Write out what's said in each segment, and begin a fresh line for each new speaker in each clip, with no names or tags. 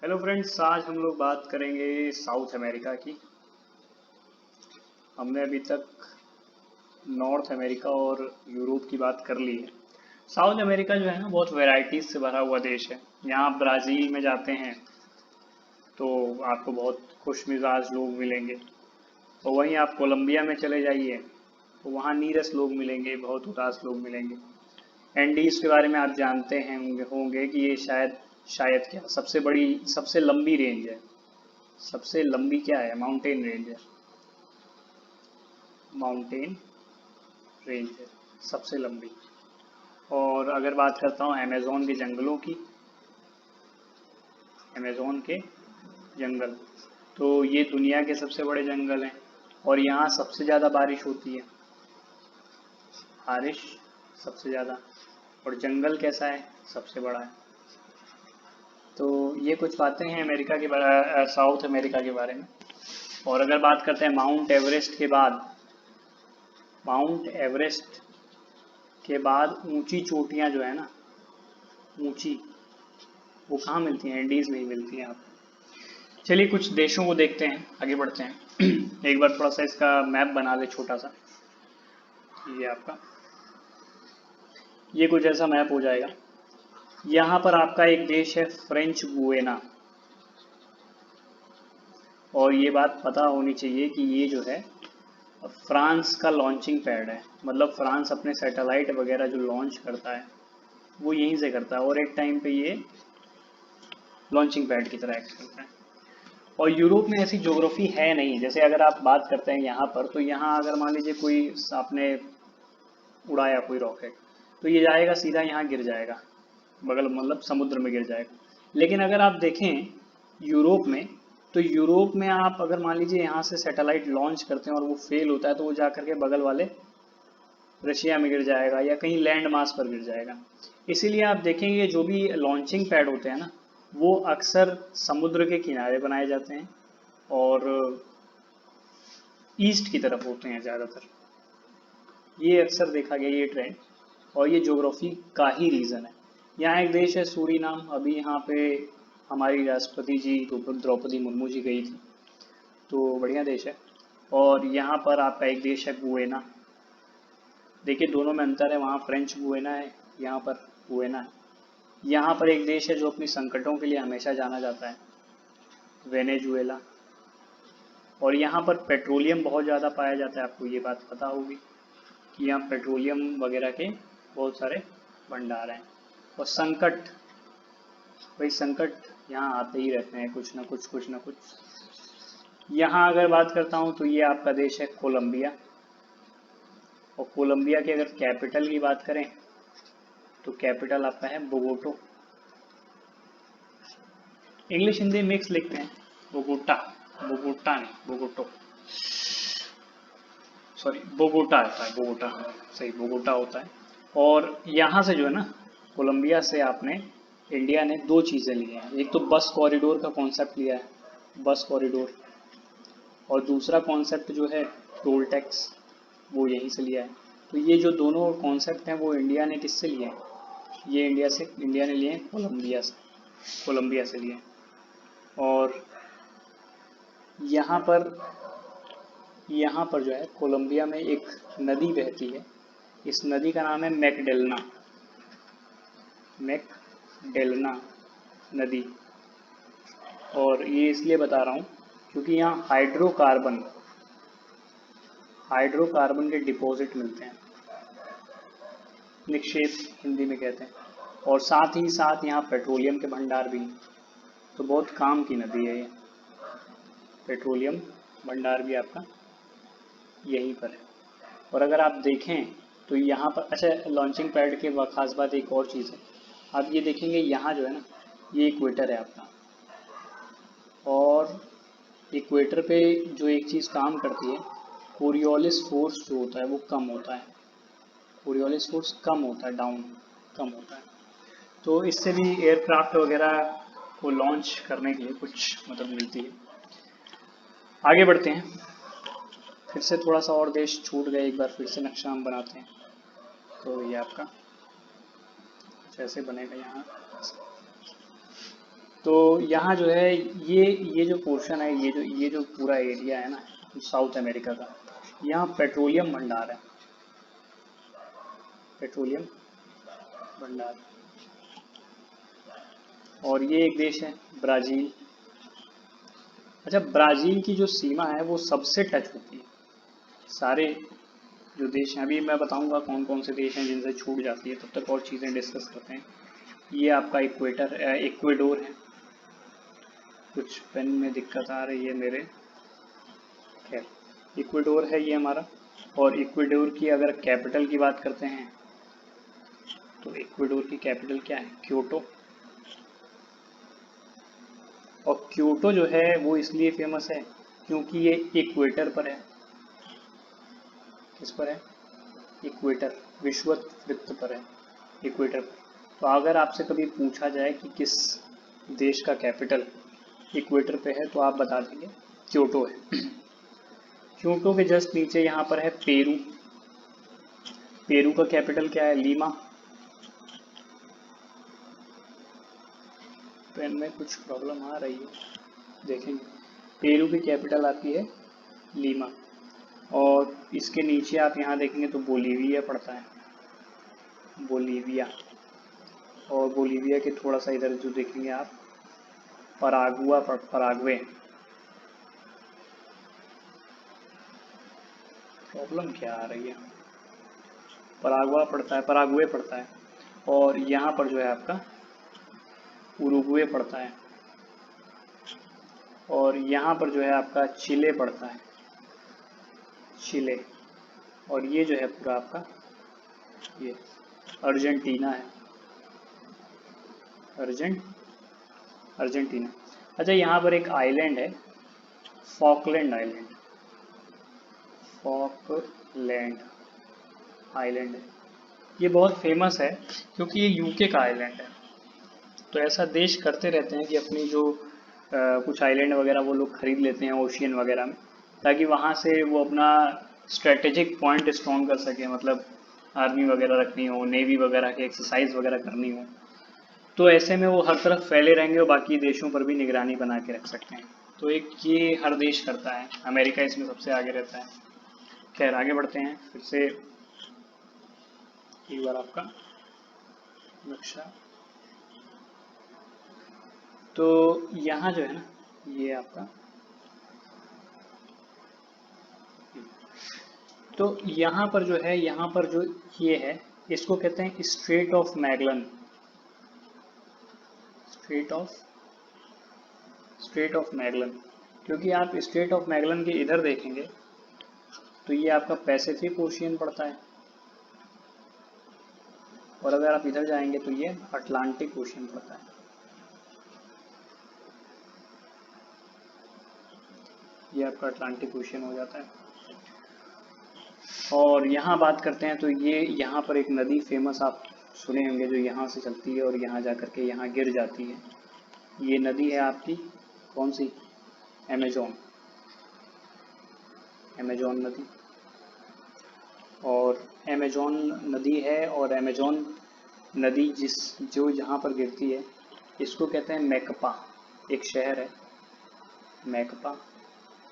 Hello friends, आज हम लोग बात करेंगे साउथ अमेरिका की। हमने अभी तक नॉर्थ अमेरिका और यूरोप की बात कर ली है। साउथ अमेरिका जो है ना, बहुत वैरायटीज से भरा हुआ देश है। यहाँ आप ब्राज़ील में जाते हैं तो आपको बहुत खुश मिजाज लोग मिलेंगे, और वहीं आप कोलंबिया में चले जाइए तो वहाँ नीरस लोग मिलेंगे, बहुत उदास लोग मिलेंगे। एंडीज के बारे में आप जानते हैं होंगे कि ये शायद शायद क्या सबसे बड़ी सबसे लंबी रेंज है। सबसे लंबी क्या है? माउंटेन रेंज है। माउंटेन रेंज है सबसे लंबी। और अगर बात करता हूँ अमेज़न के जंगलों की, अमेज़न के जंगल, तो ये दुनिया के सबसे बड़े जंगल हैं और यहाँ सबसे ज़्यादा बारिश होती है। बारिश सबसे ज़्यादा। और जंगल कैसा है? सबसे बड़ा है। तो ये कुछ बातें हैं अमेरिका के बारे, साउथ अमेरिका के बारे में। और अगर बात करते हैं माउंट एवरेस्ट के बाद, माउंट एवरेस्ट के बाद ऊंची चोटियां जो है ना, ऊंची, वो कहाँ मिलती हैं? एंडीज में ही मिलती हैं आपको। चलिए कुछ देशों को देखते हैं, आगे बढ़ते हैं। एक बार थोड़ा सा इसका मैप बना ले छोटा सा। ये आपका, ये कुछ ऐसा मैप हो जाएगा। यहाँ पर आपका एक देश है फ्रेंच गुएना, और ये बात पता होनी चाहिए कि ये जो है फ्रांस का लॉन्चिंग पैड है। मतलब फ्रांस अपने सैटेलाइट वगैरह जो लॉन्च करता है वो यहीं से करता है, और एक टाइम पे ये लॉन्चिंग पैड की तरह एक्ट करता है। और यूरोप में ऐसी ज्योग्राफी है नहीं। जैसे अगर आप बात करते हैं यहाँ पर, तो यहाँ अगर मान लीजिए कोई आपने उड़ाया कोई रॉकेट, तो ये जाएगा सीधा यहाँ गिर जाएगा, बगल मतलब समुद्र में गिर जाएगा। लेकिन अगर आप देखें यूरोप में, तो यूरोप में आप अगर मान लीजिए यहाँ से सैटेलाइट लॉन्च करते हैं और वो फेल होता है, तो वो जा करके बगल वाले रशिया में गिर जाएगा या कहीं लैंड मास पर गिर जाएगा। इसीलिए आप देखेंगे जो भी लॉन्चिंग पैड होते हैं ना, वो अक्सर समुद्र के किनारे बनाए जाते हैं और ईस्ट की तरफ होते हैं ज़्यादातर। ये अक्सर देखा गया ये ट्रेंड, और ये ज्योग्राफी का ही रीज़न है। यहाँ एक देश है सूरीनाम। अभी यहाँ पे हमारी राष्ट्रपति जी द्रौपदी मुर्मू जी गई थी, तो बढ़िया देश है। और यहाँ पर आपका एक देश है गुएना। देखिए दोनों में अंतर है, वहाँ फ्रेंच गुएना है, यहाँ पर गुएना है। यहाँ पर एक देश है जो अपनी संकटों के लिए हमेशा जाना जाता है, वेनेजुएला। और यहाँ पर पेट्रोलियम बहुत ज़्यादा पाया जाता है, आपको ये बात पता होगी कि यहाँ पेट्रोलियम वगैरह के बहुत सारे भंडार हैं। और संकट, भाई संकट यहाँ आते ही रहते हैं, कुछ ना कुछ कुछ ना कुछ। यहाँ अगर बात करता हूँ तो ये आपका देश है कोलंबिया। और कोलंबिया की अगर कैपिटल की बात करें तो कैपिटल आपका है बोगोटो। इंग्लिश हिंदी मिक्स लिखते हैं, बोगोटा, बोगोटा नहीं, बोगोटो, सॉरी बोगोटा होता है, बोगोटा, सही बोगोटा होता है। और यहाँ से जो है ना, कोलंबिया से आपने, इंडिया ने दो चीज़ें ली हैं। एक तो बस कॉरिडोर का कॉन्सेप्ट लिया है, बस कॉरिडोर, और दूसरा कॉन्सेप्ट जो है टोल टैक्स, वो यहीं से लिया है। तो ये जो दोनों कॉन्सेप्ट हैं वो इंडिया ने किससे लिए हैं? ये इंडिया ने लिए हैं कोलंबिया से, कोलंबिया से लिए हैं। और यहाँ पर यहाँ पर जो है कोलंबिया में एक नदी बहती है। इस नदी का नाम है मैकडेलना, मैकडेलना नदी। और ये इसलिए बता रहा हूँ क्योंकि यहाँ हाइड्रोकार्बन के डिपॉजिट मिलते हैं, निक्षेप हिंदी में कहते हैं। और साथ ही साथ यहाँ पेट्रोलियम के भंडार भी हैं। तो बहुत काम की नदी है ये, पेट्रोलियम भंडार भी आपका यहीं पर है। और अगर आप देखें तो यहाँ पर, अच्छा लॉन्चिंग पैड के खास बात एक और चीज़ है, आप ये देखेंगे यहाँ जो है ना, ये इक्वेटर है आपका। और इक्वेटर पे जो एक चीज़ काम करती है, कोरियोलिस फोर्स जो होता है वो कम होता है, कोरियोलिस फोर्स कम होता है, डाउन कम होता है। तो इससे भी एयरक्राफ्ट वगैरह को लॉन्च करने के लिए कुछ मदद मिलती है। आगे बढ़ते हैं, फिर से थोड़ा सा और देश छूट गए, एक बार फिर से नक्शा हम बनाते हैं। तो ये आपका कुछ ऐसे बनेगा यहाँ, तो यहाँ जो है ये जो पोर्शन है, ये जो पूरा एरिया है ना साउथ अमेरिका का, यहाँ पेट्रोलियम भंडार है, पेट्रोलियम भंडार। और ये एक देश है ब्राज़ील। अच्छा, ब्राज़ील की जो सीमा है वो सबसे टच होती है, सारे जो देश हैं अभी मैं बताऊंगा कौन कौन से देश हैं जिनसे छूट जाती है, तब तक और चीज़ें डिस्कस करते हैं। ये आपका इक्वेडोर है। कुछ पेन में दिक्कत आ रही है मेरे, खैर इक्वेडोर है ये हमारा। और इक्वेडोर की अगर कैपिटल की बात करते हैं तो इक्वेडोर की कैपिटल क्या है, क्योटो। और क्योटो जो है वो इसलिए फेमस है क्योंकि ये इक्वेटर पर है। किस पर है, इक्वेटर, विषुवत वृत्त पर है, इक्वेटर पर। तो अगर आपसे कभी पूछा जाए कि किस देश का कैपिटल इक्वेटर पे है तो आप बता देंगे क्योटो है। क्योटो के जस्ट नीचे यहाँ पर है पेरू। पेरू का कैपिटल क्या है, लीमा। पेन में कुछ प्रॉब्लम आ रही है, देखेंगे। पेरू की कैपिटल आती है लीमा। और इसके नीचे आप यहाँ देखेंगे तो बोलीविया पड़ता है, बोलीविया। और बोलीविया के थोड़ा सा इधर जो देखेंगे आप पराग्वे। प्रॉब्लम क्या आ रही है, पराग्वे पड़ता है। और यहाँ पर जो है आपका उरुग्वे पड़ता है। और यहाँ पर जो है आपका चिले पड़ता है, चिले। और ये जो है पूरा आपका ये अर्जेंटीना है, अर्जेंटीना। अच्छा, यहाँ पर एक आइलैंड है, फॉकलैंड आइलैंड, फॉकलैंड आइलैंड है। ये बहुत फेमस है क्योंकि ये यूके का आइलैंड है। तो ऐसा देश करते रहते हैं कि अपनी जो कुछ आइलैंड वगैरह वो लोग खरीद लेते हैं ओशियन वगैरह में, ताकि वहाँ से वो अपना स्ट्रेटेजिक पॉइंट स्ट्रॉन्ग कर सके, मतलब आर्मी वगैरह रखनी हो, नेवी वगैरह की एक्सरसाइज वगैरह करनी हो। तो ऐसे में वो हर तरफ फैले रहेंगे और बाकी देशों पर भी निगरानी बना के रख सकते हैं। तो एक ये हर देश करता है, अमेरिका इसमें सबसे आगे रहता है। खैर आगे बढ़ते हैं, फिर से एक बार आपका नक्शा। तो यहाँ जो है ना ये आपका, तो यहाँ पर जो है, यहाँ पर जो ये है इसको कहते हैं straight of Magellan, straight of Magellan. क्योंकि आप स्ट्रेट ऑफ मैगलन के इधर देखेंगे तो ये आपका पैसिफिक ओशियन पड़ता है, और अगर आप इधर जाएंगे तो ये अटलांटिक ओशियन पड़ता है। ये आपका अटलांटिक ओशियन हो जाता है। और यहाँ बात करते हैं तो ये यहाँ पर एक नदी फेमस आप सुने होंगे जो यहाँ से चलती है और यहाँ जा कर के यहाँ गिर जाती है। ये नदी है आपकी कौन सी, अमेजोन, अमेजोन नदी। और अमेजोन नदी है, और अमेजोन नदी जो यहाँ पर गिरती है इसको कहते हैं मैकपा, एक शहर है मैकपा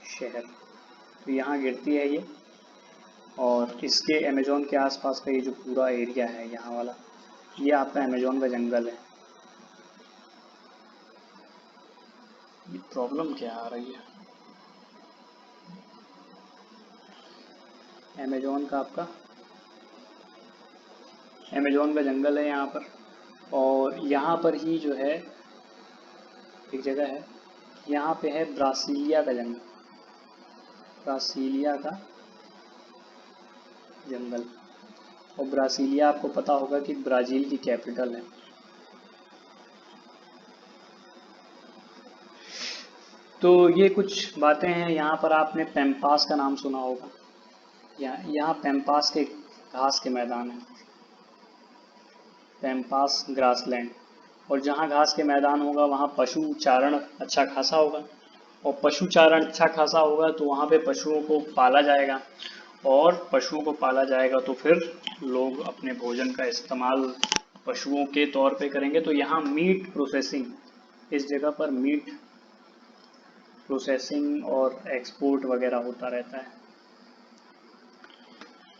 शहर। तो यहाँ गिरती है ये, और इसके अमेजोन के आसपास का ये जो पूरा एरिया है यहाँ वाला, ये आपका अमेजोन का जंगल है। ये प्रॉब्लम क्या आ रही है, अमेजोन का आपका अमेजोन का जंगल है यहाँ पर। और यहाँ पर ही जो है एक जगह है, यहाँ पे है ब्रासीलिया का जंगल, ब्रासीलिया का जंगल। और ब्रासीलिया आपको पता होगा कि ब्राज़ील की कैपिटल है। तो ये कुछ बातें हैं। यहाँ पर आपने पैम्पास का नाम सुना होगा, यहाँ पैम्पास के घास के मैदान हैं, पैम्पास ग्रासलैंड। और जहाँ घास के मैदान होगा वहाँ पशु चारण अच्छा खासा होगा, और पशु चारण अच्छा खासा होगा तो वहाँ पे पशुओं को पाला जाएगा, और पशुओं को पाला जाएगा तो फिर लोग अपने भोजन का इस्तेमाल पशुओं के तौर पे करेंगे। तो यहाँ मीट प्रोसेसिंग इस जगह पर मीट प्रोसेसिंग और एक्सपोर्ट वगैरह होता रहता है।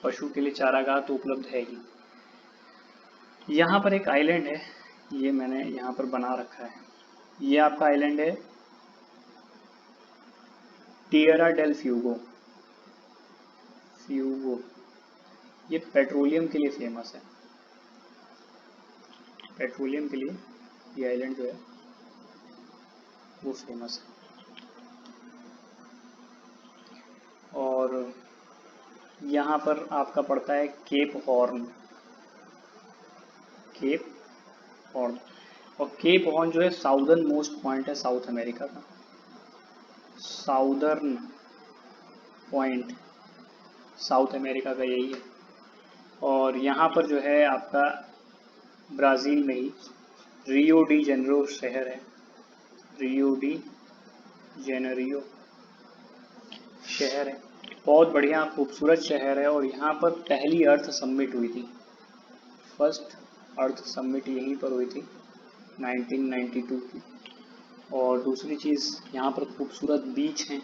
पशु के लिए चारागाह तो उपलब्ध है ही। यहाँ पर एक आइलैंड है, ये मैंने यहाँ पर बना रखा है। ये आपका आइलैंड है टिएरा डेल फ्यूगो। ये पेट्रोलियम के लिए फेमस है। पेट्रोलियम के लिए ये आइलैंड जो है वो फेमस है। और यहाँ पर आपका पड़ता है केप हॉर्न। और केप हॉर्न जो है साउदर्न मोस्ट पॉइंट है साउथ अमेरिका का। साउदर्न पॉइंट साउथ अमेरिका का यही है। और यहाँ पर जो है आपका ब्राज़ील में ही रियो डी जेनेरो शहर है। रियो डी जेनेरियो शहर है, बहुत बढ़िया खूबसूरत शहर है। और यहाँ पर पहली अर्थ समिट हुई थी, फर्स्ट अर्थ समिट यहीं पर हुई थी 1992 की। और दूसरी चीज़ यहाँ पर खूबसूरत बीच हैं,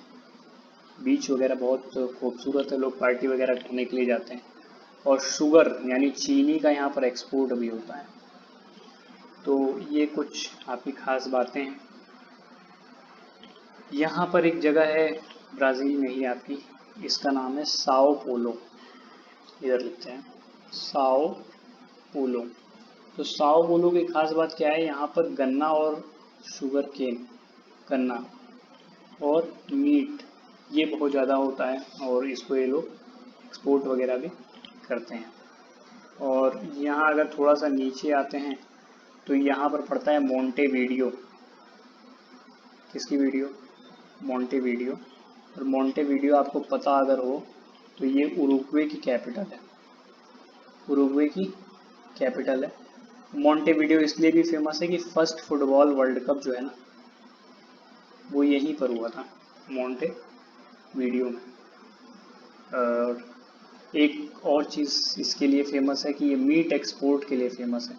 बीच वगैरह बहुत खूबसूरत है, लोग पार्टी वगैरह करने के लिए जाते हैं। और शुगर यानी चीनी का यहाँ पर एक्सपोर्ट भी होता है। तो ये कुछ आपकी खास बातें हैं। यहाँ पर एक जगह है ब्राज़ील में ही आपकी, इसका नाम है साओ पोलो। इधर लिखते हैं साओ पोलो। तो साओ पोलो की खास बात क्या है, यहाँ पर गन्ना और शुगर केन, गन्ना और मीट ये बहुत ज़्यादा होता है और इसको ये लोग एक्सपोर्ट वगैरह भी करते हैं। और यहाँ अगर थोड़ा सा नीचे आते हैं तो यहाँ पर पड़ता है मोंटेवीडियो। किसकी वीडियो? मोंटेवीडियो। और मोंटेवीडियो आपको पता अगर हो तो ये उरुग्वे की कैपिटल है। उरुग्वे की कैपिटल है। मोंटेवीडियो इसलिए भी फेमस है कि फर्स्ट फुटबॉल वर्ल्ड कप जो है ना वो यहीं पर हुआ था, मोंटेवीडियो में। और एक और चीज़ इसके लिए फेमस है कि ये मीट एक्सपोर्ट के लिए फेमस है।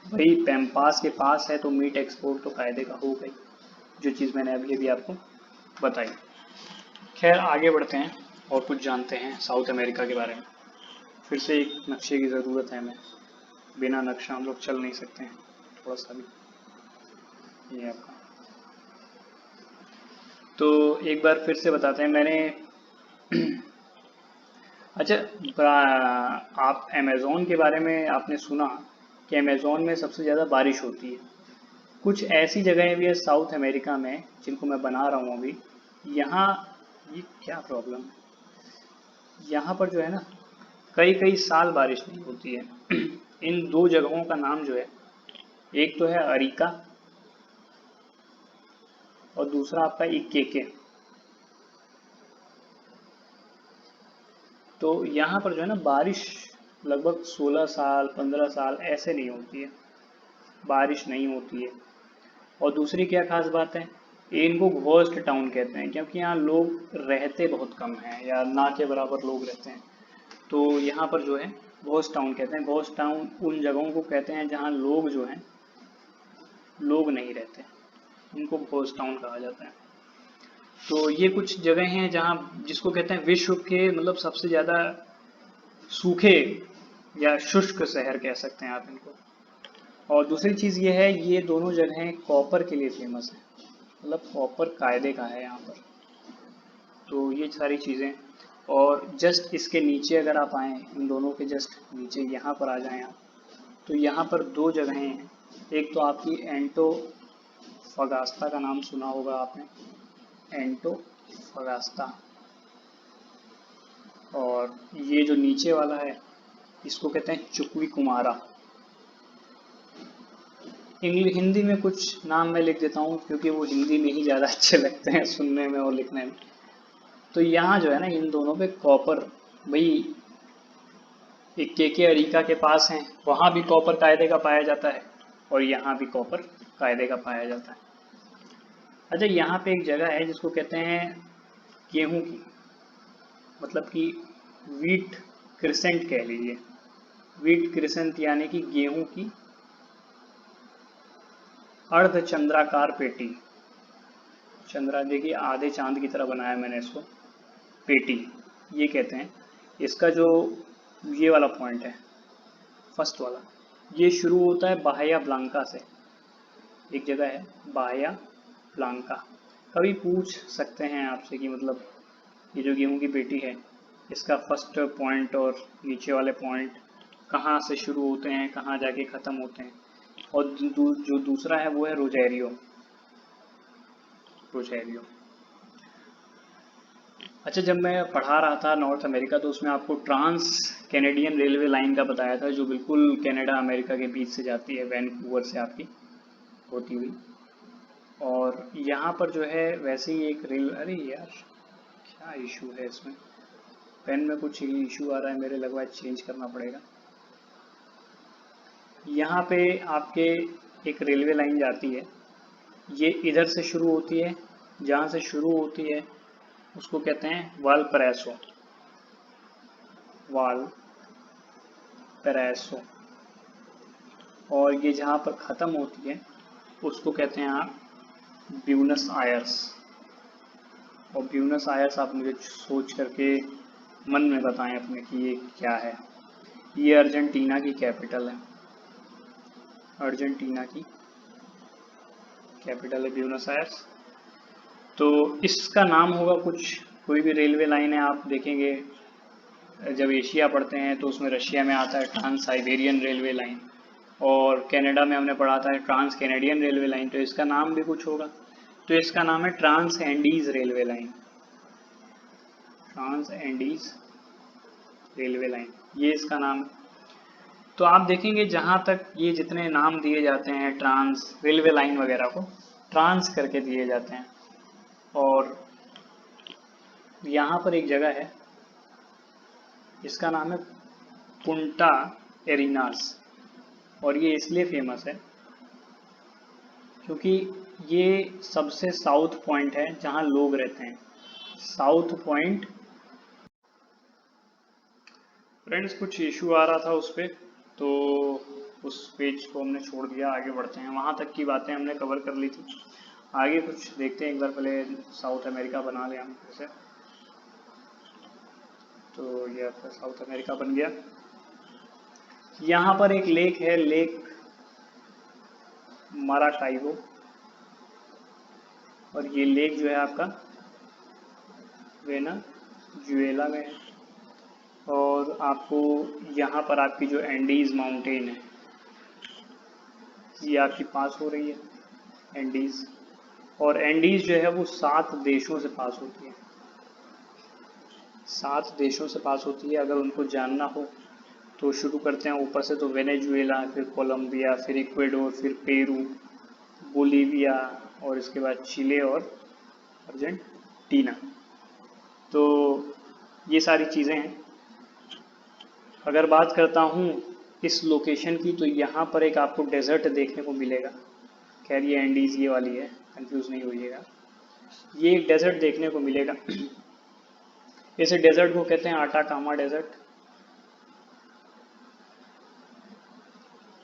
भाई पैम्पास के पास है तो मीट एक्सपोर्ट तो कायदे का हो गई, जो चीज़ मैंने अभी आपको बताई। खैर आगे बढ़ते हैं और कुछ जानते हैं साउथ अमेरिका के बारे में। फिर से एक नक्शे की ज़रूरत है हमें, बिना नक्शा हम लोग चल नहीं सकते हैं थोड़ा सा भी। ये आपका तो एक बार फिर से बताते हैं मैंने अच्छा, आप अमेज़ोन के बारे में आपने सुना कि अमेज़ोन में सबसे ज़्यादा बारिश होती है। कुछ ऐसी जगहें भी है साउथ अमेरिका में जिनको मैं बना रहा हूँ अभी। यहाँ ये क्या प्रॉब्लम है, यहाँ पर जो है ना कई कई साल बारिश नहीं होती है। इन दो जगहों का नाम जो है, एक तो है अरिका और दूसरा आपका इक्केके। तो यहाँ पर जो है ना बारिश लगभग 16 साल 15 साल ऐसे नहीं होती है, बारिश नहीं होती है। और दूसरी क्या खास बात है, इनको घोस्ट टाउन कहते हैं क्योंकि यहाँ लोग रहते बहुत कम हैं या ना के बराबर लोग रहते हैं। तो यहाँ पर जो है घोस्ट टाउन कहते हैं। घोस्ट टाउन उन जगहों को कहते हैं जहाँ लोग जो हैं लोग नहीं रहते, इनको घोस्ट टाउन कहा जाता है। तो ये कुछ जगह हैं जहाँ जिसको कहते हैं विश्व के मतलब सबसे ज़्यादा सूखे या शुष्क शहर कह सकते हैं आप इनको। और दूसरी चीज़ ये है, ये दोनों जगहें कॉपर के लिए फेमस हैं, मतलब कॉपर कायदे का है यहाँ पर। तो ये सारी चीज़ें। और जस्ट इसके नीचे अगर आप आएँ, इन दोनों के जस्ट नीचे यहाँ पर आ जाएँ आप, तो यहाँ पर दो जगहें हैं। एक तो आपकी एंटोफगास्ता का नाम सुना होगा आपने, एंटोफगास्ता। और ये जो नीचे वाला है इसको कहते हैं चुकवी कुमारा। हिंदी में कुछ नाम मैं लिख देता हूँ क्योंकि वो हिंदी में ही ज़्यादा अच्छे लगते हैं सुनने में और लिखने में। तो यहाँ जो है ना इन दोनों पे कॉपर, भाई इक्केके अरिका के पास हैं, वहाँ भी कॉपर कायदे का पाया जाता है और यहाँ भी कॉपर कायदे का पाया जाता है। अच्छा, यहाँ पे एक जगह है जिसको कहते हैं गेहूं की, मतलब कि वीट क्रिसेंट कह लीजिए, वीट क्रिसेंट यानी कि गेहूं की अर्धचंद्राकार पेटी, चंद्रा देखिए आधे चांद की तरह बनाया मैंने इसको, पेटी ये कहते हैं। इसका जो ये वाला पॉइंट है फर्स्ट वाला, ये शुरू होता है बाह्या ब्लांका से, एक जगह है बाह्या ब्लांका। कभी पूछ सकते हैं आपसे कि मतलब ये जो गेहूं की पेटी है इसका फर्स्ट पॉइंट और नीचे वाले पॉइंट कहाँ से शुरू होते हैं, कहाँ जाके ख़त्म होते हैं। और जो दूसरा है वो है रोज़ेरियो। रोज़ेरियो अच्छा, जब मैं पढ़ा रहा था नॉर्थ अमेरिका तो उसमें आपको ट्रांस कैनेडियन रेलवे लाइन का बताया था, जो बिल्कुल कनाडा अमेरिका के बीच से जाती है, वैनकूवर से आपकी होती हुई। और यहाँ पर जो है वैसे ही एक रेल, अरे यार क्या इशू है इसमें, पेन में कुछ इशू आ रहा है मेरे, लगवा चेंज करना पड़ेगा। यहाँ पे आपके एक रेलवे लाइन जाती है, ये इधर से शुरू होती है, जहाँ से शुरू होती है उसको कहते हैं वालपराइसो, वालपराइसो। और ये जहाँ पर ख़त्म होती है उसको कहते हैं आप ब्यूनस आयर्स। और ब्यूनस आयर्स आप मुझे सोच करके मन में बताएं अपने कि ये क्या है। ये अर्जेंटीना की कैपिटल है, अर्जेंटीना की कैपिटल है ब्यूनस आयर्स। तो इसका नाम होगा कुछ, कोई भी रेलवे लाइन है आप देखेंगे, जब एशिया पढ़ते हैं तो उसमें रशिया में आता है ट्रांस साइबेरियन रेलवे लाइन, और कनाडा में हमने पढ़ा था ट्रांस कैनेडियन रेलवे लाइन, तो इसका नाम भी कुछ होगा। तो इसका नाम है trans Andes railway line, trans Andes railway line, ये इसका नाम है। तो आप देखेंगे जहाँ तक ये जितने नाम दिए जाते हैं ट्रांस रेलवे लाइन वगैरह को ट्रांस करके दिए जाते हैं। और यहाँ पर एक जगह है, इसका नाम है पुंटा एरिनास, और ये इसलिए फेमस है क्योंकि ये सबसे साउथ पॉइंट है जहाँ लोग रहते हैं, साउथ पॉइंट। फ्रेंड्स कुछ इशू आ रहा था उस पर, तो उस पेज को हमने छोड़ दिया, आगे बढ़ते हैं। वहाँ तक की बातें हमने कवर कर ली थी, आगे कुछ देखते हैं। एक बार पहले साउथ अमेरिका बना लें हम फिर से। तो ये आपका साउथ अमेरिका बन गया। यहाँ पर एक लेक है, लेक माराकाइबो, और ये लेक जो है आपका वेनेजुएला में है। और आपको यहाँ पर आपकी जो एंडीज माउंटेन है ये आपकी पास हो रही है, एंडीज। और एंडीज जो है वो 7 देशों से पास होती है, 7 देशों से पास होती है। अगर उनको जानना हो तो शुरू करते हैं ऊपर से, तो वेनेजुएला, फिर कोलंबिया, फिर इक्वेडोर, फिर पेरू, बोलीविया, और इसके बाद चिले और अर्जेंटीना। तो ये सारी चीज़ें हैं। अगर बात करता हूँ इस लोकेशन की, तो यहाँ पर एक आपको डेजर्ट देखने को मिलेगा। खैर ये एंडीज ये वाली है, कंफ्यूज नहीं होइएगा, ये एक डेजर्ट देखने को मिलेगा। इस डेजर्ट को कहते हैं आटाकामा डेजर्ट।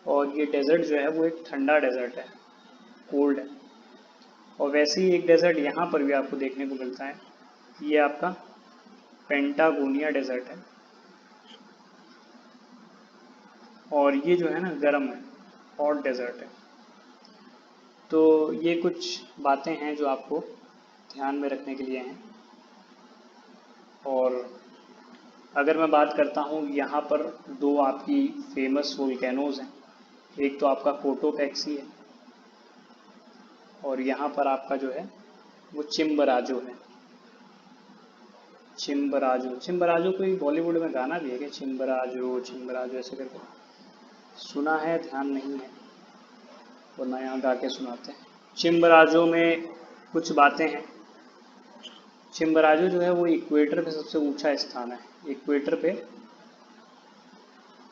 और ये डेजर्ट जो है वो एक ठंडा डेजर्ट है, कोल्ड है। और वैसे ही एक डेजर्ट यहाँ पर भी आपको देखने को मिलता है, ये आपका पेंटागोनिया डेजर्ट है। और ये जो है ना गर्म है, हॉट डेजर्ट है। तो ये कुछ बातें हैं जो आपको ध्यान में रखने के लिए हैं। और अगर मैं बात करता हूँ, यहाँ पर 2 आपकी फेमस वोल्केनोज हैं, एक तो आपका कोटोपैक्सी है, और यहाँ पर आपका जो है वो चिम्बराजो है। चिम्बराजो, चिम्बराजो कोई बॉलीवुड में गाना भी है क्या, चिम्बराजो चिम्बराजो ऐसे करके, सुना है, ध्यान नहीं है, वरना यहाँ गा के सुनाते हैं। चिम्बराजो में कुछ बातें हैं। चिम्बराजो जो है वो इक्वेटर पे सबसे ऊंचा स्थान है, इक्वेटर पे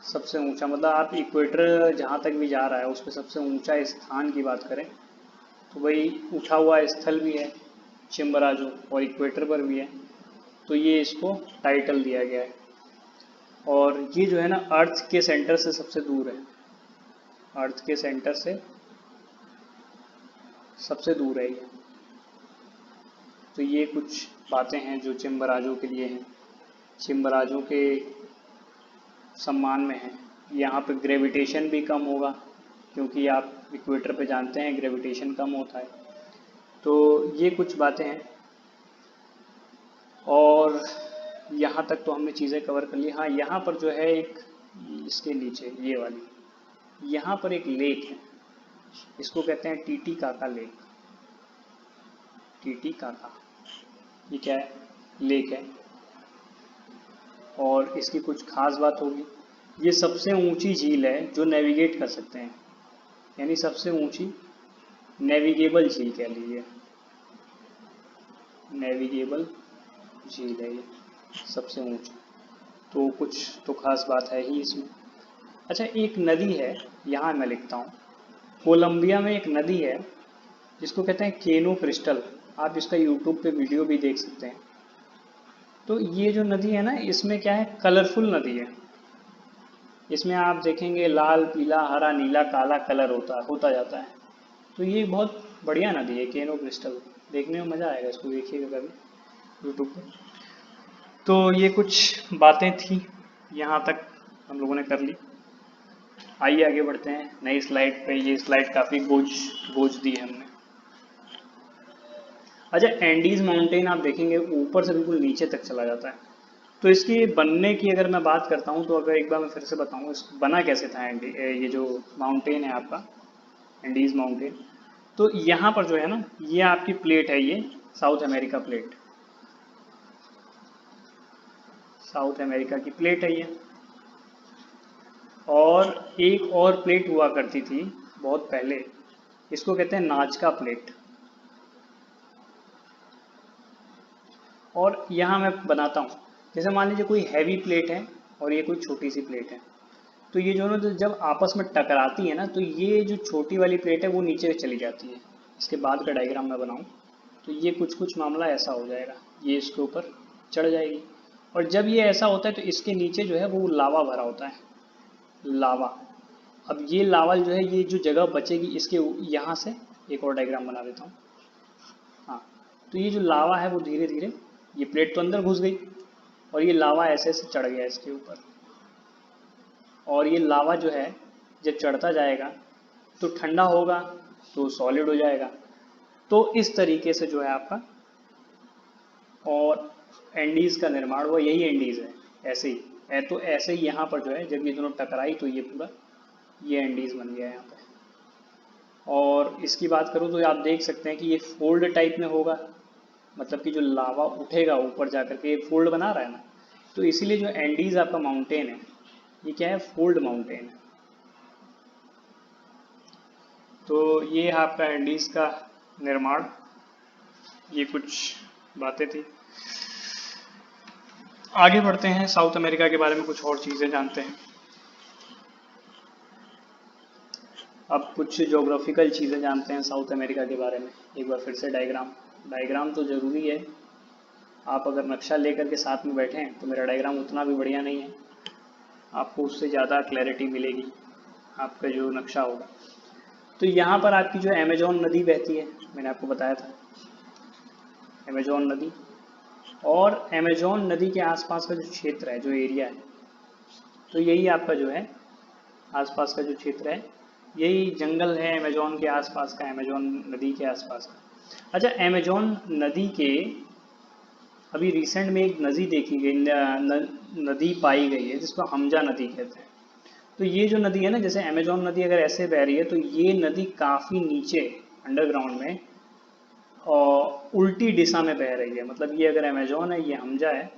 सबसे ऊंचा, मतलब आप इक्वेटर जहाँ तक भी जा रहा है उस पर सबसे ऊंचा स्थान की बात करें तो वही उठा हुआ स्थल भी है चिम्बराजो, और इक्वेटर पर भी है, तो ये इसको टाइटल दिया गया है। और ये जो है ना अर्थ के सेंटर से सबसे दूर है, अर्थ के सेंटर से सबसे दूर है ये। तो ये कुछ बातें हैं जो चिम्बराजों के लिए हैं, चिम्बराजों के सम्मान में है। यहाँ पे ग्रेविटेशन भी कम होगा, क्योंकि आप इक्वेटर पे जानते हैं ग्रेविटेशन कम होता है। तो ये कुछ बातें हैं, और यहाँ तक तो हमने चीज़ें कवर कर ली। हाँ, यहाँ पर जो है एक, इसके नीचे ये वाली, यहाँ पर एक लेक है, इसको कहते हैं टीटी काका लेक। टीटी काका, ये क्या है? लेक है, और इसकी कुछ खास बात होगी। ये सबसे ऊंची झील है जो नेविगेट कर सकते हैं, यानी सबसे ऊंची नेविगेबल झील कह लीजिए, नेविगेबल झील है ये सबसे ऊंची। तो कुछ तो खास बात है ही इसमें। अच्छा, एक नदी है, यहाँ मैं लिखता हूँ, कोलंबिया में एक नदी है जिसको कहते हैं केनो क्रिस्टल। आप इसका यूट्यूब पे वीडियो भी देख सकते हैं। तो ये जो नदी है ना, इसमें क्या है, कलरफुल नदी है। इसमें आप देखेंगे लाल, पीला, हरा, नीला, काला कलर होता जाता है। तो ये बहुत बढ़िया नदी है केनो क्रिस्टल, देखने में मज़ा आएगा, इसको देखिएगा कभी यूट्यूब पे। तो ये कुछ बातें थी, यहाँ तक हम लोगों ने कर ली। आइए आगे बढ़ते हैं नई स्लाइड पे। ये स्लाइड काफ़ी बोझ दी है हमने। अच्छा, एंडीज माउंटेन आप देखेंगे ऊपर से बिल्कुल नीचे तक चला जाता है। तो इसके बनने की अगर मैं बात करता हूँ, तो अगर एक बार मैं फिर से बताऊँ बना कैसे था ये जो माउंटेन है आपका एंडीज माउंटेन। तो यहाँ पर जो है ना, ये आपकी प्लेट है, ये south America plate, south America की प्लेट है ये। और एक और प्लेट हुआ करती थी बहुत पहले, इसको कहते हैं नाजका प्लेट। और यहाँ मैं बनाता हूँ, जैसे मान लीजिए कोई हैवी प्लेट है और ये कोई छोटी सी प्लेट है, तो ये जो ना जब आपस में टकराती है ना, तो ये जो छोटी वाली प्लेट है वो नीचे चली जाती है। इसके बाद का डायग्राम मैं बनाऊँ तो ये कुछ मामला ऐसा हो जाएगा, ये इसके ऊपर चढ़ जाएगी। और जब ये ऐसा होता है तो इसके नीचे जो है वो लावा भरा होता है, लावा। अब ये लावा जो है, ये जो जगह बचेगी इसके यहाँ से, एक और डायग्राम बना देता हूँ। हाँ, तो ये जो लावा है वो धीरे धीरे, ये प्लेट तो अंदर घुस गई और ये लावा ऐसे ऐसे चढ़ गया इसके ऊपर। और ये लावा जो है जब चढ़ता जाएगा तो ठंडा होगा तो सॉलिड हो जाएगा। तो इस तरीके से जो है आपका और एंडीज़ का निर्माण हुआ, यही एंडीज़ है। ऐसे ही है, तो ऐसे ही यहाँ पर जो है जब ये दोनों टकराई तो ये पूरा ये एंडीज़ बन गया यहाँ पे। और इसकी बात करूँ तो आप देख सकते हैं कि ये फोल्ड टाइप में होगा, मतलब कि जो लावा उठेगा ऊपर जाकर के ये फोल्ड बना रहा है ना, तो इसीलिए जो एंडीज़ आपका माउंटेन है ये क्या है, फोल्ड माउंटेन है। तो ये आपका एंडीज़ का निर्माण, ये कुछ बातें थी। आगे बढ़ते हैं, साउथ अमेरिका के बारे में कुछ और चीज़ें जानते हैं। अब कुछ ज्योग्राफिकल चीज़ें जानते हैं साउथ अमेरिका के बारे में। एक बार फिर से डायग्राम तो ज़रूरी है। आप अगर नक्शा लेकर के साथ में बैठे हैं तो मेरा डायग्राम उतना भी बढ़िया नहीं है, आपको उससे ज़्यादा क्लैरिटी मिलेगी आपका जो नक्शा होगा। तो यहाँ पर आपकी जो अमेजोन नदी बहती है, मैंने आपको बताया था अमेजोन नदी। और अमेजोन नदी के आसपास का जो क्षेत्र है, जो एरिया है, तो यही आपका जो है आसपास का जो क्षेत्र है, यही जंगल है अमेजोन के आसपास का, अमेजोन नदी के आसपास का। अच्छा, अमेजोन नदी के अभी रिसेंट में एक नदी देखी गई, नदी पाई गई है जिसको हमजा नदी कहते हैं। तो ये जो नदी है ना, जैसे अमेजोन नदी अगर ऐसे बह रही है तो ये नदी काफ़ी नीचे अंडरग्राउंड में और उल्टी दिशा में बह रही है। मतलब ये अगर अमेजोन है, ये हमजा है,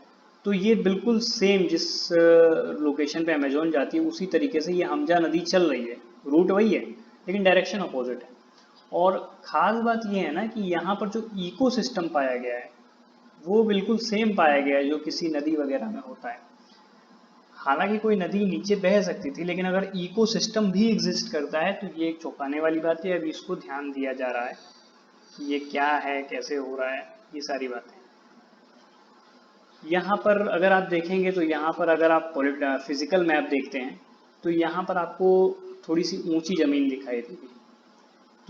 तो ये बिल्कुल सेम जिस लोकेशन पे अमेजोन जाती है उसी तरीके से ये हमजा नदी चल रही है। रूट वही है लेकिन डायरेक्शन अपोजिट है। और ख़ास बात ये है ना कि यहाँ पर जो इकोसिस्टम पाया गया है वो बिल्कुल सेम पाया गया है जो किसी नदी वगैरह में होता है। हालांकि कोई नदी नीचे बह सकती थी, लेकिन अगर इकोसिस्टम भी एग्जिस्ट करता है तो ये एक चौंकाने वाली बात है। अभी इसको ध्यान दिया जा रहा है कि ये क्या है, कैसे हो रहा है, ये सारी बातें। यहाँ पर अगर आप देखेंगे तो यहाँ पर अगर आप फिजिकल मैप देखते हैं तो यहाँ पर आपको थोड़ी सी ऊंची ज़मीन दिखाई देगी।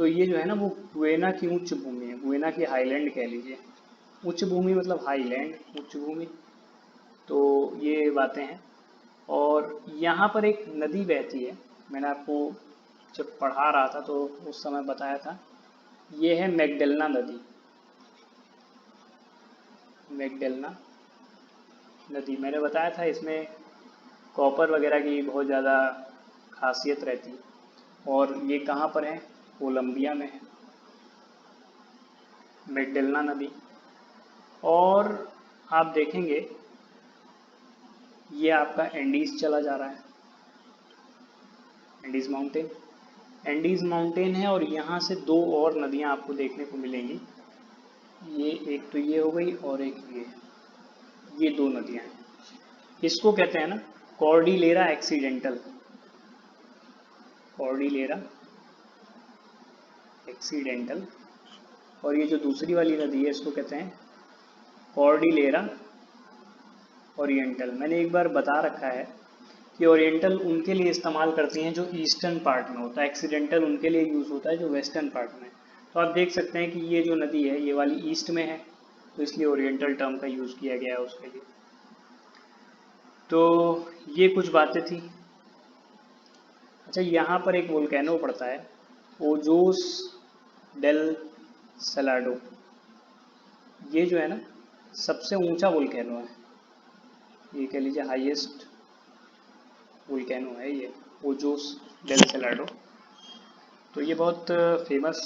तो ये जो है ना वो गुयेना की उच्च भूमि है, गुयेना की हाईलैंड कह लीजिए। उच्च भूमि मतलब हाईलैंड, उच्च भूमि। तो ये बातें हैं। और यहाँ पर एक नदी बहती है, मैंने आपको जब पढ़ा रहा था तो उस समय बताया था, ये है मैगडेलना नदी। मैगडेलना नदी मैंने बताया था, इसमें कॉपर वगैरह की बहुत ज़्यादा खासियत रहती है। और ये कहाँ पर है? कोलंबिया में है मैगडेलना नदी। और आप देखेंगे ये आपका एंडीज चला जा रहा है, एंडीज माउंटेन। एंडीज माउंटेन है और यहाँ से दो और नदियाँ आपको देखने को मिलेंगी। ये एक तो ये हो गई और एक ये दो नदियाँ हैं। इसको कहते हैं ना कॉर्डिलेरा एक्सीडेंटल, कॉर्डिलेरा एक्सीडेंटल। और ये जो दूसरी वाली नदी है इसको कहते हैं कॉर्डिलेरा ओरिएंटल। मैंने एक बार बता रखा है कि ओरिएंटल उनके लिए इस्तेमाल करती हैं जो ईस्टर्न पार्ट में होता है, एक्सीडेंटल उनके लिए यूज़ होता है जो वेस्टर्न पार्ट में। तो आप देख सकते हैं कि ये जो नदी है ये वाली ईस्ट में है, तो इसलिए ओरिएंटल टर्म का यूज़ किया गया है उसके लिए। तो ये कुछ बातें थी। अच्छा, यहाँ पर एक वोल्केनो पड़ता है, ओजोस डेल सलाडो। ये जो है ना सबसे ऊंचा वोल्केनो है, ये कह लीजिए हाईएस्ट वोल्केनो है ये, ओजोस डेल सलाडो। तो ये बहुत फेमस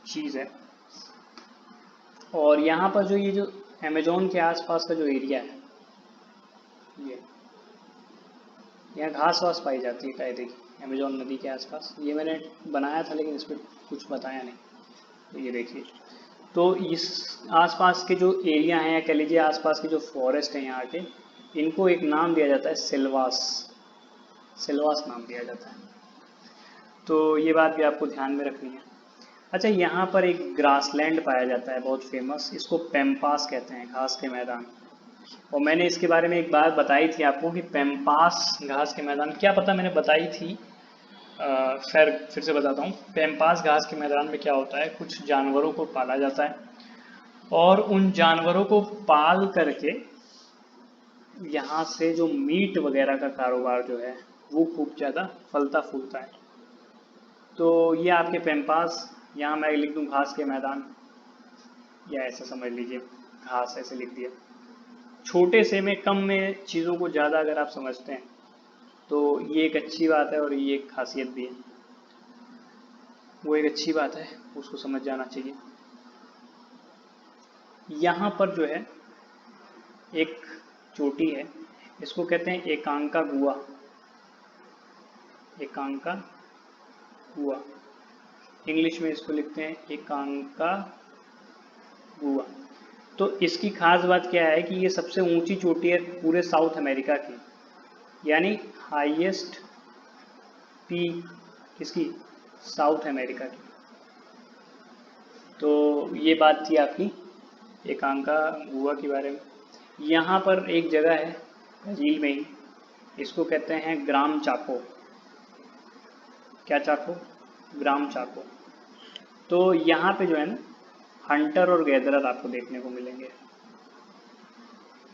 चीज़ है। और यहाँ पर जो ये जो अमेजोन के आसपास का जो एरिया है, ये यहाँ घास वास पाई जाती है कायदे की अमेजोन नदी के आसपास। ये मैंने बनाया था लेकिन इस पर कुछ बताया नहीं। तो ये देखिए, तो इस आसपास के जो एरिया हैं या कह लीजिए आसपास के जो फॉरेस्ट हैं यहाँ के, इनको एक नाम दिया जाता है सिल्वास, सिल्वास नाम दिया जाता है। तो ये बात भी आपको ध्यान में रखनी है। अच्छा, यहाँ पर एक ग्रासलैंड पाया जाता है बहुत फेमस, इसको पैम्पास कहते हैं, घास के मैदान। और मैंने इसके बारे में एक बात बताई थी आपको कि पैम्पास घास के मैदान, क्या पता मैंने बताई थी, खैर फिर से बताता हूँ। पैम्पास घास के मैदान में क्या होता है, कुछ जानवरों को पाला जाता है और उन जानवरों को पाल करके यहाँ से जो मीट वगैरह का कारोबार जो है वो खूब ज़्यादा फलता फूलता है। तो ये आपके पैम्पास, यहाँ मैं लिख दूँ घास के मैदान, या ऐसा समझ लीजिए घास ऐसे लिख दिया। छोटे से में कम में चीज़ों को ज़्यादा अगर आप समझते हैं तो ये एक अच्छी बात है और ये एक खासियत भी है, वो एक अच्छी बात है, उसको समझ जाना चाहिए। यहाँ पर जो है एक चोटी है, इसको कहते हैं एकांका गुआ, एकांका गुआ। इंग्लिश में इसको लिखते हैं एकांका गुआ। तो इसकी खास बात क्या है कि ये सबसे ऊंची चोटी है पूरे साउथ अमेरिका की, यानी हाईएस्ट पीक किसकी? साउथ अमेरिका की। तो ये बात थी आपकी एकांका गुआ के बारे में। यहाँ पर एक जगह है ब्राज़ील में ही, इसको कहते हैं ग्राम चाको। क्या चाको? ग्राम चाको। तो यहाँ पे जो है ना हंटर और गैदरर आपको देखने को मिलेंगे।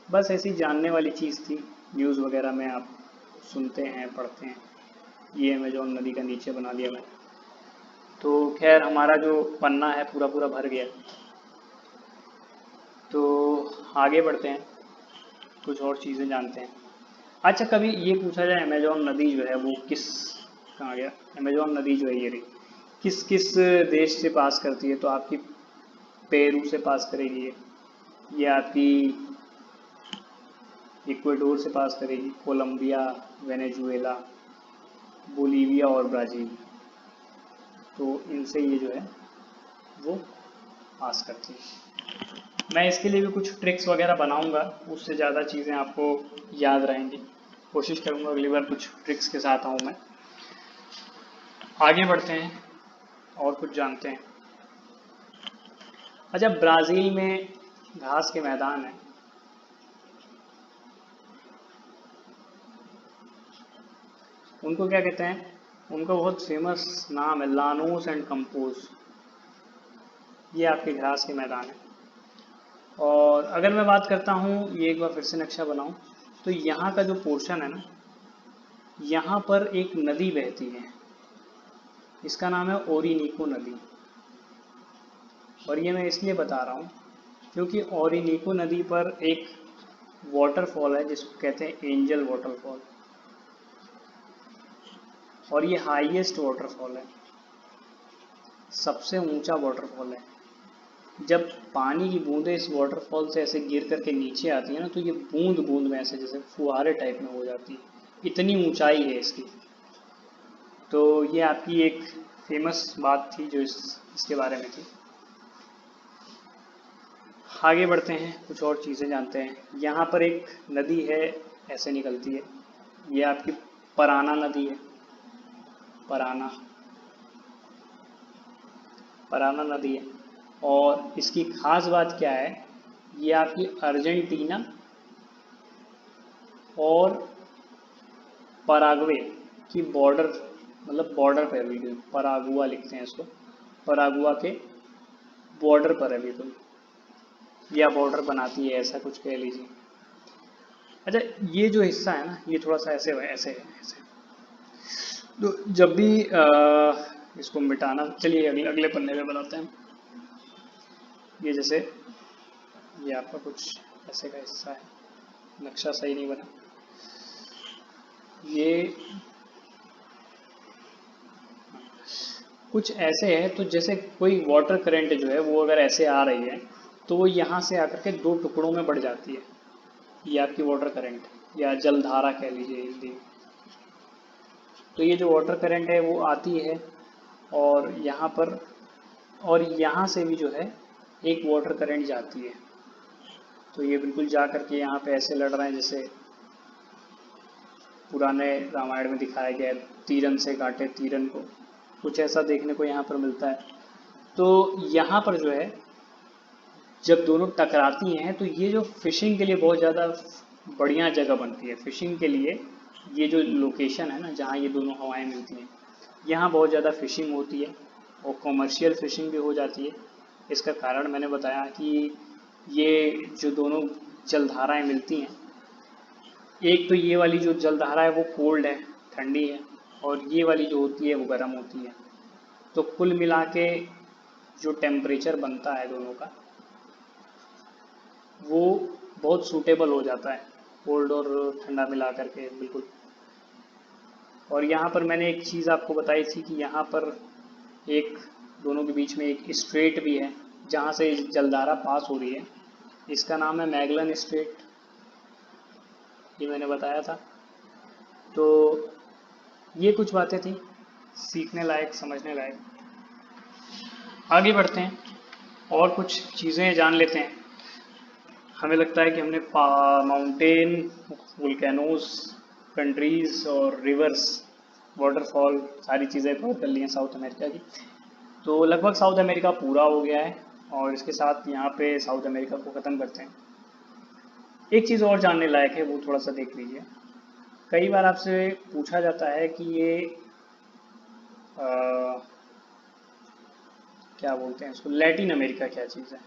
बस ऐसी जानने वाली चीज़ थी, न्यूज़ वगैरह में आप सुनते हैं पढ़ते हैं। ये अमेजोन नदी का नीचे बना दिया मैंने। तो खैर हमारा जो पन्ना है पूरा पूरा भर गया, तो आगे बढ़ते हैं, कुछ और चीज़ें जानते हैं। अच्छा, कभी ये पूछा जाए अमेजोन नदी जो है वो किस, कहाँ गया अमेजोन नदी जो है ये रही, किस किस देश से पास करती है? तो आपकी पेरू से पास करेगी ये आपकी इक्वेडोर से पास करेगी, कोलंबिया, वेनेजुएला, बोलीविया और ब्राज़ील। तो इनसे ये जो है वो पास करती है। मैं इसके लिए भी कुछ ट्रिक्स वगैरह बनाऊंगा, उससे ज़्यादा चीज़ें आपको याद रहेंगी। कोशिश करूंगा अगली बार कुछ ट्रिक्स के साथ आऊँ मैं। आगे बढ़ते हैं और कुछ जानते हैं। अच्छा, ब्राज़ील में घास के मैदान है, उनको क्या कहते हैं? उनका बहुत फेमस नाम है लानोस एंड कंपोज। ये आपके घास के मैदान है। और अगर मैं बात करता हूँ, ये एक बार फिर से नक्शा बनाऊँ, तो यहाँ का जो पोर्शन है ना, यहाँ पर एक नदी बहती है, इसका नाम है ओरिनीको नदी। और ये मैं इसलिए बता रहा हूँ क्योंकि ओरिनीको नदी पर एक वाटरफॉल है जिसको कहते हैं एंजल वाटरफॉल, और ये हाईएस्ट वाटरफॉल है, सबसे ऊंचा वाटरफॉल है। जब पानी की बूंदें इस वाटरफॉल से ऐसे गिर करके नीचे आती है ना, तो ये बूंद बूंद में ऐसे जैसे फुहारे टाइप में हो जाती है, इतनी ऊंचाई है इसकी। तो ये आपकी एक फेमस बात थी जो इसके बारे में थी। आगे बढ़ते हैं, कुछ और चीज़ें जानते हैं। यहाँ पर एक नदी है, ऐसे निकलती है, ये आपकी पराना नदी है। पराना पराना नदी है। और इसकी खास बात क्या है, ये आपकी अर्जेंटीना और पराग्वे की बॉर्डर, मतलब बॉर्डर पर है बिल्कुल, परागुआ लिखते हैं इसको, परागुआ के बॉर्डर पर है बिल्कुल, या बॉर्डर बनाती है, ऐसा कुछ कह लीजिए। अच्छा, ये जो हिस्सा है ना, ये थोड़ा सा ऐसे है, ऐसे है, ऐसे। तो जब भी इसको मिटाना, चलिए अगले अगले पन्ने में बनाते हैं। ये जैसे ये आपका कुछ ऐसे का हिस्सा है, नक्शा सही नहीं बना। ये कुछ ऐसे है, तो जैसे कोई वाटर करंट जो है वो अगर ऐसे आ रही है तो वो यहाँ से आकर के दो टुकड़ों में बढ़ जाती है। ये आपकी वाटर करंट या जलधारा कह लीजिए हिंदी में। तो ये जो वाटर करंट है वो आती है और यहाँ पर, और यहाँ से भी जो है एक वाटर करंट जाती है। तो ये बिल्कुल जा करके यहाँ पे ऐसे लड़ रहे हैं जैसे पुराने रामायण में दिखाया गया है, तीरन से काटे तीरन को, कुछ ऐसा देखने को यहाँ पर मिलता है। तो यहाँ पर जो है जब दोनों टकराती हैं तो ये जो फिशिंग के लिए बहुत ज़्यादा बढ़िया जगह बनती है फिशिंग के लिए। ये जो लोकेशन है ना जहाँ ये दोनों हवाएं मिलती हैं, यहाँ बहुत ज़्यादा फिशिंग होती है और कमर्शियल फिशिंग भी हो जाती है। इसका कारण मैंने बताया कि ये जो दोनों जलधाराएं मिलती हैं, एक तो ये वाली जो जलधारा है वो कोल्ड है, ठंडी है, और ये वाली जो होती है वो गर्म होती है। तो कुल मिला के जो टेम्परेचर बनता है दोनों का वो बहुत सूटेबल हो जाता है, कोल्ड और ठंडा मिला करके बिल्कुल। और यहाँ पर मैंने एक चीज़ आपको बताई थी कि यहाँ पर एक दोनों के बीच में एक स्ट्रेट भी है जहाँ से जलधारा पास हो रही है, इसका नाम है मैगलन स्ट्रेट, ये मैंने बताया था। तो ये कुछ बातें थी सीखने लायक, समझने लायक। आगे बढ़ते हैं और कुछ चीज़ें जान लेते हैं। हमें लगता है कि हमने माउंटेन, वोल्केनोज, कंट्रीज़ और रिवर्स, वाटरफॉल, सारी चीज़ें कवर कर ली हैं साउथ अमेरिका की। तो लगभग साउथ अमेरिका पूरा हो गया है और इसके साथ यहाँ पे साउथ अमेरिका को ख़त्म करते हैं। एक चीज़ और जानने लायक है, वो थोड़ा सा देख लीजिए। कई बार आपसे पूछा जाता है कि ये आ, क्या बोलते हैं इसको, लैटिन अमेरिका क्या चीज़ है।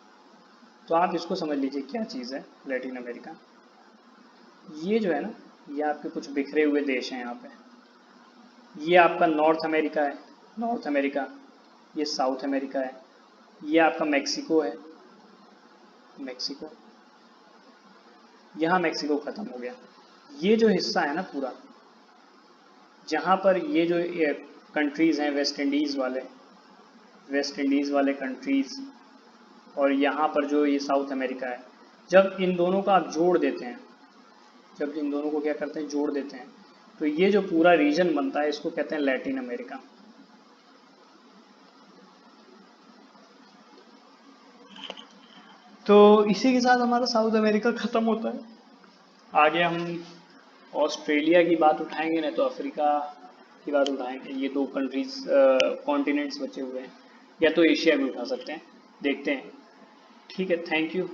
तो आप इसको समझ लीजिए क्या चीज़ है लैटिन अमेरिका। ये जो है ना, ये आपके कुछ बिखरे हुए देश हैं यहाँ पे। ये आपका नॉर्थ अमेरिका है, नॉर्थ अमेरिका। ये साउथ अमेरिका है। ये आपका मैक्सिको है, मैक्सिको। यहाँ मैक्सिको ख़त्म हो गया। ये जो हिस्सा है ना पूरा, जहाँ पर ये जो कंट्रीज़ हैं, वेस्ट इंडीज़ वाले कंट्रीज़, और यहाँ पर जो ये साउथ अमेरिका है, जब इन दोनों का आप जोड़ देते हैं, जब इन दोनों को क्या करते हैं, जोड़ देते हैं, तो ये जो पूरा रीजन बनता है इसको कहते हैं लैटिन अमेरिका। तो इसी के साथ हमारा साउथ अमेरिका ख़त्म होता है। आगे हम ऑस्ट्रेलिया की बात उठाएंगे, नहीं तो अफ्रीका की बात उठाएंगे। ये दो कंट्रीज कॉन्टिनेंट्स बचे हुए हैं, या तो एशिया भी उठा सकते हैं, देखते हैं। ठीक है, थैंक यू।